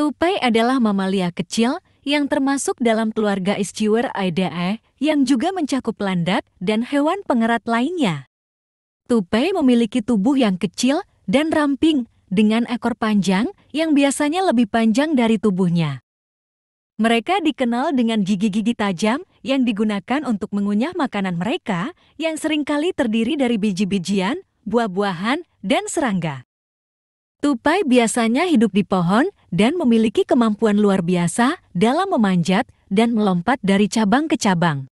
Tupai adalah mamalia kecil yang termasuk dalam keluarga Ischioidae yang juga mencakup landak dan hewan pengerat lainnya. Tupai memiliki tubuh yang kecil dan ramping dengan ekor panjang yang biasanya lebih panjang dari tubuhnya. Mereka dikenal dengan gigi-gigi tajam yang digunakan untuk mengunyah makanan mereka yang seringkali terdiri dari biji-bijian, buah-buahan, dan serangga. Tupai biasanya hidup di pohon dan memiliki kemampuan luar biasa dalam memanjat dan melompat dari cabang ke cabang.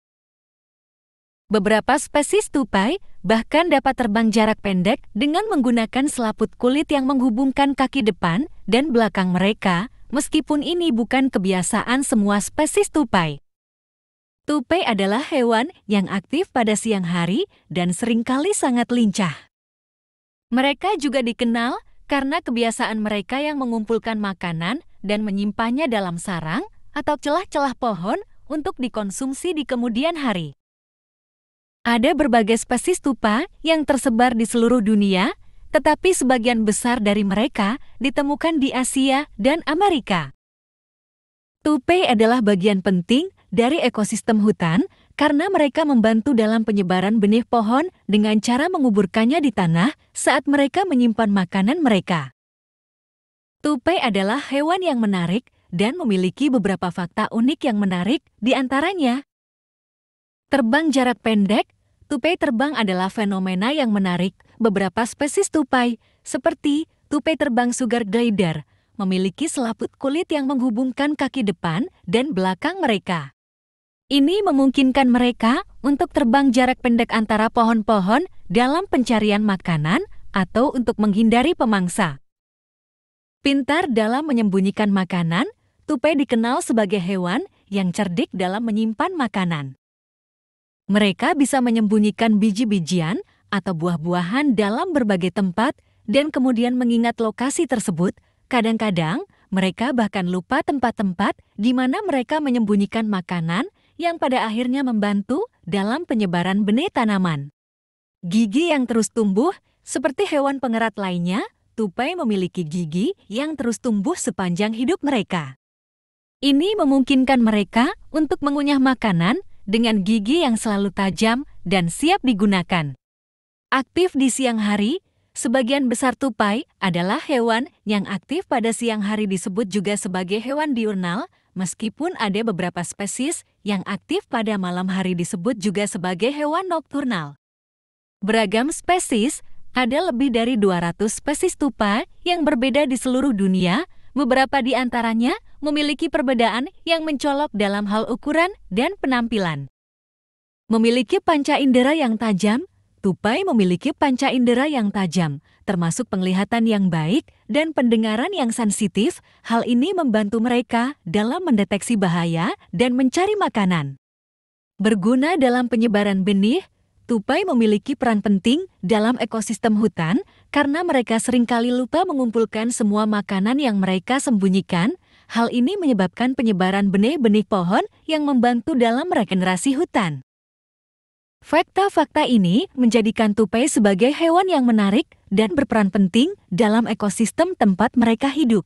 Beberapa spesies tupai bahkan dapat terbang jarak pendek dengan menggunakan selaput kulit yang menghubungkan kaki depan dan belakang mereka, meskipun ini bukan kebiasaan semua spesies tupai. Tupai adalah hewan yang aktif pada siang hari dan seringkali sangat lincah. Mereka juga dikenal karena kebiasaan mereka yang mengumpulkan makanan dan menyimpannya dalam sarang atau celah-celah pohon untuk dikonsumsi di kemudian hari. Ada berbagai spesies tupai yang tersebar di seluruh dunia, tetapi sebagian besar dari mereka ditemukan di Asia dan Amerika. Tupai adalah bagian penting dari ekosistem hutan karena mereka membantu dalam penyebaran benih pohon dengan cara menguburkannya di tanah saat mereka menyimpan makanan mereka. Tupai adalah hewan yang menarik dan memiliki beberapa fakta unik yang menarik di antaranya. Terbang jarak pendek. Tupai terbang adalah fenomena yang menarik. Beberapa spesies tupai, seperti tupai terbang sugar glider, memiliki selaput kulit yang menghubungkan kaki depan dan belakang mereka. Ini memungkinkan mereka untuk terbang jarak pendek antara pohon-pohon dalam pencarian makanan atau untuk menghindari pemangsa. Pintar dalam menyembunyikan makanan, tupai dikenal sebagai hewan yang cerdik dalam menyimpan makanan. Mereka bisa menyembunyikan biji-bijian atau buah-buahan dalam berbagai tempat dan kemudian mengingat lokasi tersebut. Kadang-kadang, mereka bahkan lupa tempat-tempat di mana mereka menyembunyikan makanan yang pada akhirnya membantu dalam penyebaran benih tanaman. Gigi yang terus tumbuh, seperti hewan pengerat lainnya, tupai memiliki gigi yang terus tumbuh sepanjang hidup mereka. Ini memungkinkan mereka untuk mengunyah makanan dengan gigi yang selalu tajam dan siap digunakan. Aktif di siang hari, sebagian besar tupai adalah hewan yang aktif pada siang hari disebut juga sebagai hewan diurnal, meskipun ada beberapa spesies yang aktif pada malam hari disebut juga sebagai hewan nokturnal. Beragam spesies, ada lebih dari 200 spesies tupai yang berbeda di seluruh dunia. Beberapa di antaranya memiliki perbedaan yang mencolok dalam hal ukuran dan penampilan. Memiliki panca indera yang tajam, tupai memiliki panca indera yang tajam, termasuk penglihatan yang baik dan pendengaran yang sensitif. Hal ini membantu mereka dalam mendeteksi bahaya dan mencari makanan. Berguna dalam penyebaran benih, tupai memiliki peran penting dalam ekosistem hutan karena mereka seringkali lupa mengumpulkan semua makanan yang mereka sembunyikan. Hal ini menyebabkan penyebaran benih-benih pohon yang membantu dalam regenerasi hutan. Fakta-fakta ini menjadikan tupai sebagai hewan yang menarik dan berperan penting dalam ekosistem tempat mereka hidup.